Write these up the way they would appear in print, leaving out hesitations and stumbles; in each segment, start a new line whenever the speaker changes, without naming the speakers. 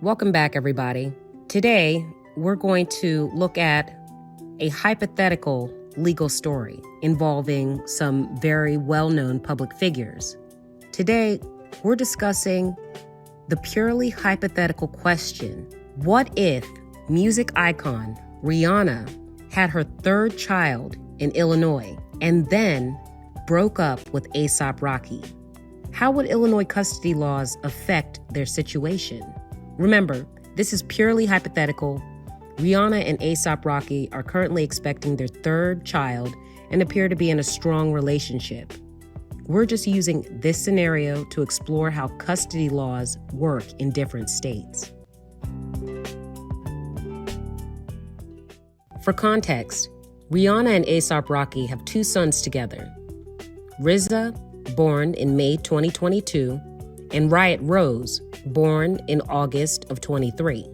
Welcome back, everybody. Today, we're going to look at a hypothetical legal story involving some very well-known public figures. Today, we're discussing the purely hypothetical question: what if music icon Rihanna had her third child in Illinois and then broke up with A$AP Rocky? How would Illinois custody laws affect their situation? Remember, this is purely hypothetical. Rihanna and A$AP Rocky are currently expecting their third child and appear to be in a strong relationship. We're just using this scenario to explore how custody laws work in different states. For context, Rihanna and A$AP Rocky have two sons together: RZA, born in May 2022, and Riot Rose, born in August of 23.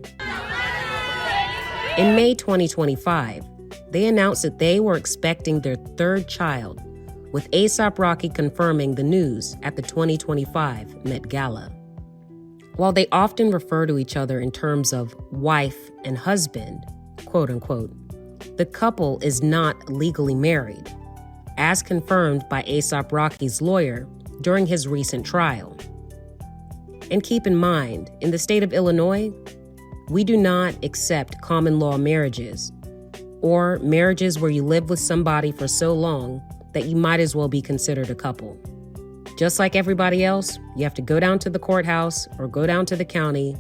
In May 2025, they announced that they were expecting their third child, with A$AP Rocky confirming the news at the 2025 Met Gala. While they often refer to each other in terms of wife and husband, quote unquote, the couple is not legally married, as confirmed by A$AP Rocky's lawyer during his recent trial. And keep in mind, in the state of Illinois, we do not accept common law marriages, or marriages where you live with somebody for so long that you might as well be considered a couple. Just like everybody else, you have to go down to the courthouse or go down to the county,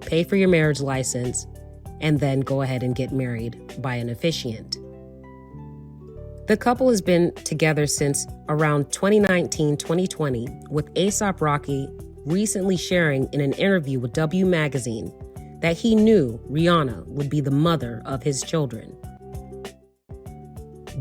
pay for your marriage license, and then go ahead and get married by an officiant. The couple has been together since around 2019-2020, with A$AP Rocky recently sharing in an interview with W Magazine that he knew Rihanna would be the mother of his children.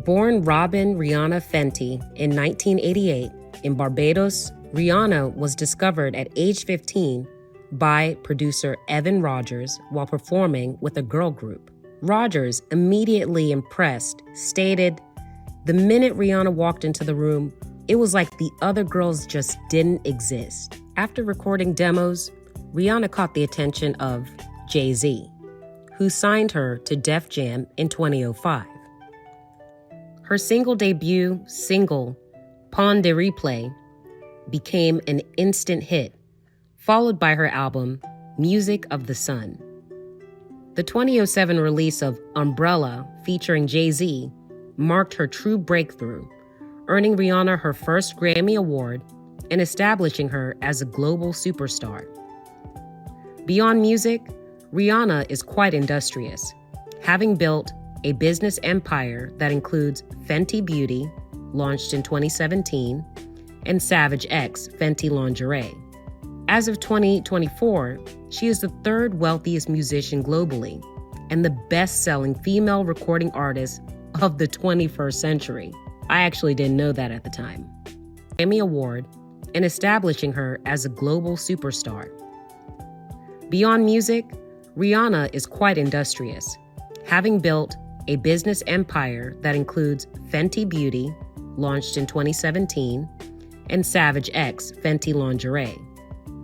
Born Robin Rihanna Fenty in 1988 in Barbados, Rihanna was discovered at age 15 by producer Evan Rogers while performing with a girl group. Rogers, immediately impressed, stated, "The minute Rihanna walked into the room, it was like the other girls just didn't exist." After recording demos, Rihanna caught the attention of Jay-Z, who signed her to Def Jam in 2005. Her single debut single, Pon de Replay, became an instant hit, followed by her album, Music of the Sun. The 2007 release of Umbrella, featuring Jay-Z, marked her true breakthrough, earning Rihanna her first Grammy Award and establishing her as a global superstar. Beyond music, Rihanna is quite industrious, having built a business empire that includes Fenty Beauty, launched in 2017, and Savage X Fenty Lingerie. As of 2024, she is the third wealthiest musician globally and the best-selling female recording artist of the 21st century. I actually didn't know that at the time. Grammy Award, and establishing her as a global superstar. Beyond music, Rihanna is quite industrious, having built a business empire that includes Fenty Beauty, launched in 2017, and Savage X Fenty Lingerie.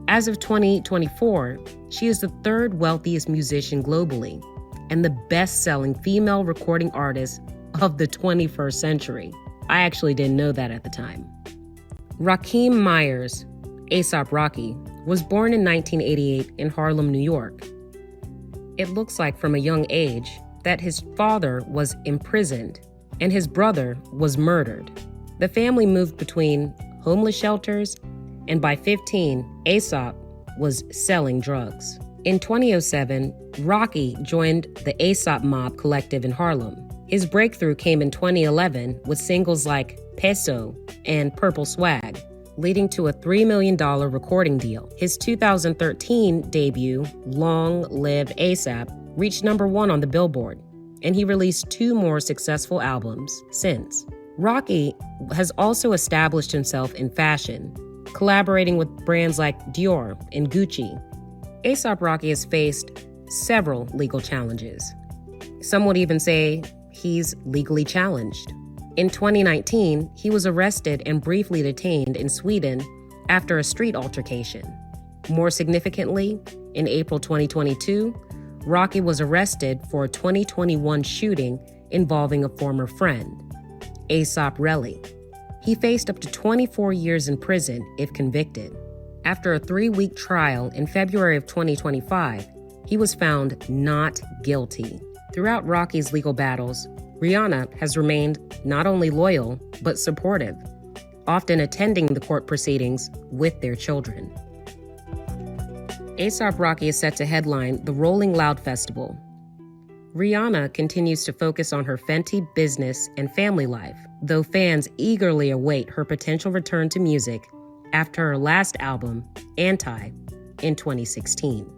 As of 2024, she is the third wealthiest musician globally and the best-selling female recording artist of the 21st century. I actually didn't know that at the time. Rakim Myers, A$AP Rocky, was born in 1988 in Harlem, New York. It looks like from a young age that his father was imprisoned and his brother was murdered. The family moved between homeless shelters, and by 15, A$AP was selling drugs. In 2007, Rocky joined the A$AP Mob Collective in Harlem. His breakthrough came in 2011 with singles like Peso and Purple Swag, leading to a $3 million recording deal. His 2013 debut, Long Live A$AP, reached #1 on the Billboard, and he released 2 more successful albums since. Rocky has also established himself in fashion, collaborating with brands like Dior and Gucci. A$AP Rocky has faced several legal challenges. Some would even say he's legally challenged. In 2019, he was arrested and briefly detained in Sweden after a street altercation. More significantly, In April 2022, Rocky was arrested for a 2021 shooting involving a former friend, Aesop Relly. He faced up to 24 years in prison if convicted. After a 3-week trial in February of 2025, he was found not guilty. Throughout Rocky's legal battles, Rihanna has remained not only loyal, but supportive, often attending the court proceedings with their children. A$AP Rocky is set to headline the Rolling Loud Festival. Rihanna continues to focus on her Fenty business and family life, though fans eagerly await her potential return to music after her last album, Anti, in 2016.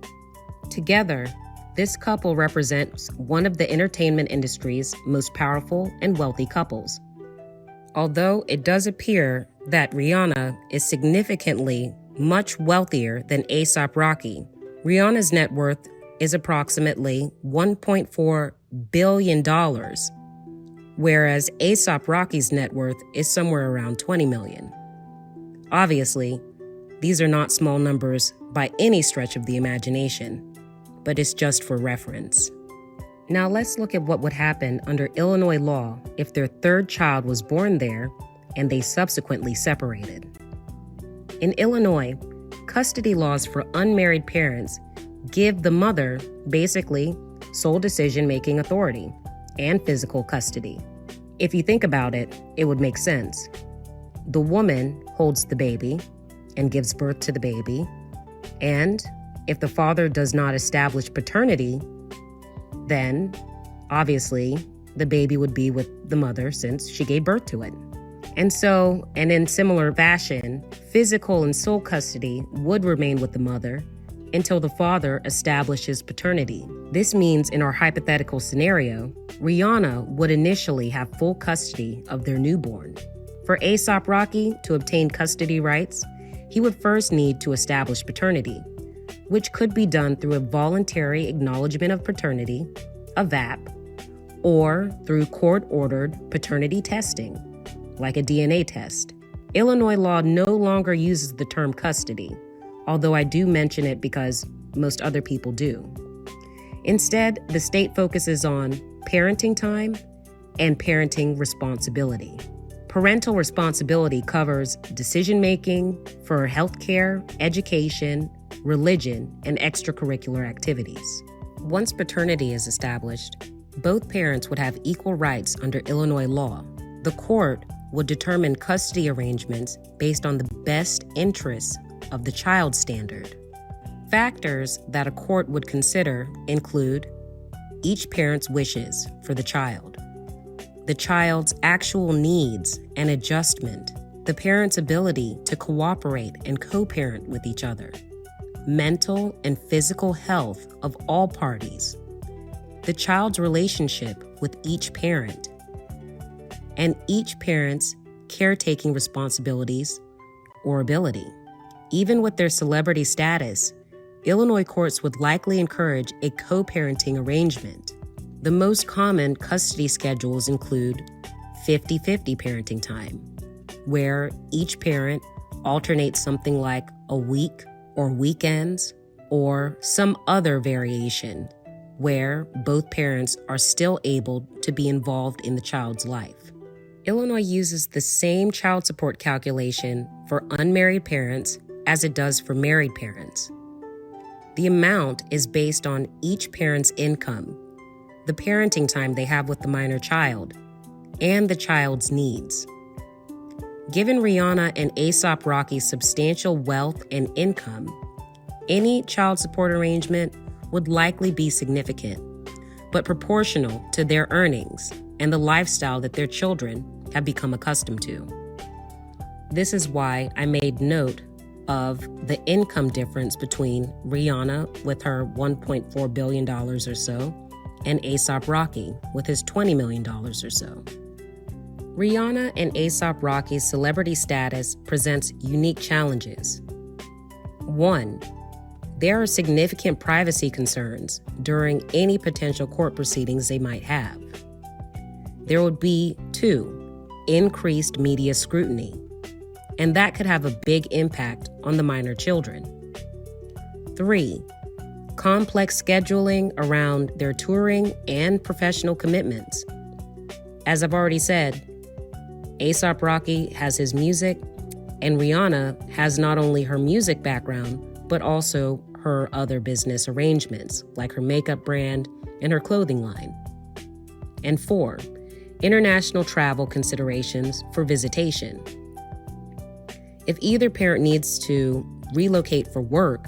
Together, this couple represents one of the entertainment industry's most powerful and wealthy couples. Although it does appear that Rihanna is significantly much wealthier than A$AP Rocky, Rihanna's net worth is approximately $1.4 billion, whereas A$AP Rocky's net worth is somewhere around $20 million. Obviously, these are not small numbers by any stretch of the imagination, but it's just for reference. Now let's look at what would happen under Illinois law if their third child was born there and they subsequently separated. In Illinois, custody laws for unmarried parents give the mother, basically, sole decision-making authority and physical custody. If you think about it, it would make sense. The woman holds the baby and gives birth to the baby, and if the father does not establish paternity, then obviously the baby would be with the mother since she gave birth to it. And in similar fashion, physical and sole custody would remain with the mother until the father establishes paternity. This means in our hypothetical scenario, Rihanna would initially have full custody of their newborn. For A$AP Rocky to obtain custody rights, he would first need to establish paternity, which could be done through a voluntary acknowledgement of paternity, a VAP, or through court-ordered paternity testing, like a DNA test. Illinois law no longer uses the term custody, although I do mention it because most other people do. Instead, the state focuses on parenting time and parenting responsibility. Parental responsibility covers decision-making for healthcare, education, religion, and extracurricular activities. Once paternity is established, both parents would have equal rights under Illinois law. The court would determine custody arrangements based on the best interests of the child standard. Factors that a court would consider include each parent's wishes for the child's actual needs and adjustment, the parent's ability to cooperate and co-parent with each other, mental and physical health of all parties, the child's relationship with each parent, and each parent's caretaking responsibilities or ability. Even with their celebrity status, Illinois courts would likely encourage a co-parenting arrangement. The most common custody schedules include 50-50 parenting time, where each parent alternates something like a week or weekends, or some other variation where both parents are still able to be involved in the child's life. Illinois uses the same child support calculation for unmarried parents as it does for married parents. The amount is based on each parent's income, the parenting time they have with the minor child, and the child's needs. Given Rihanna and A$AP Rocky's substantial wealth and income, any child support arrangement would likely be significant, but proportional to their earnings and the lifestyle that their children have become accustomed to. This is why I made note of the income difference between Rihanna with her $1.4 billion or so and A$AP Rocky with his $20 million or so. Rihanna and A$AP Rocky's celebrity status presents unique challenges. 1, there are significant privacy concerns during any potential court proceedings they might have. There would be 2, increased media scrutiny, and that could have a big impact on the minor children. 3, complex scheduling around their touring and professional commitments. As I've already said, A$AP Rocky has his music, and Rihanna has not only her music background, but also her other business arrangements, like her makeup brand and her clothing line. And 4, international travel considerations for visitation. If either parent needs to relocate for work,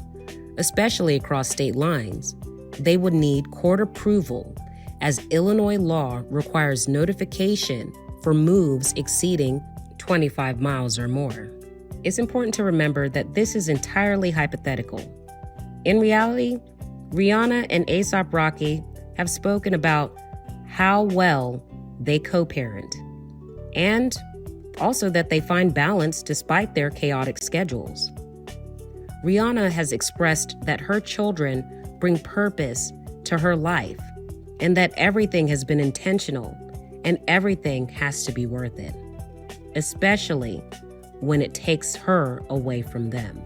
especially across state lines, they would need court approval, as Illinois law requires notification for moves exceeding 25 miles or more. It's important to remember that this is entirely hypothetical. In reality, Rihanna and A$AP Rocky have spoken about how well they co-parent, and also that they find balance despite their chaotic schedules. Rihanna has expressed that her children bring purpose to her life and that everything has been intentional and everything has to be worth it, especially when it takes her away from them.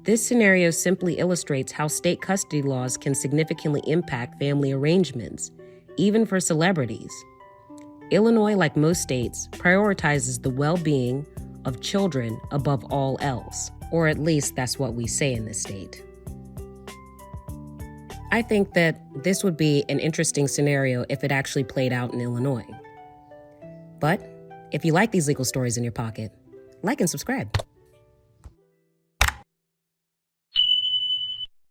This scenario simply illustrates how state custody laws can significantly impact family arrangements, even for celebrities. Illinois, like most states, prioritizes the well-being of children above all else, or at least that's what we say in this state. I think that this would be an interesting scenario if it actually played out in Illinois. But if you like these legal stories in your pocket, like and subscribe.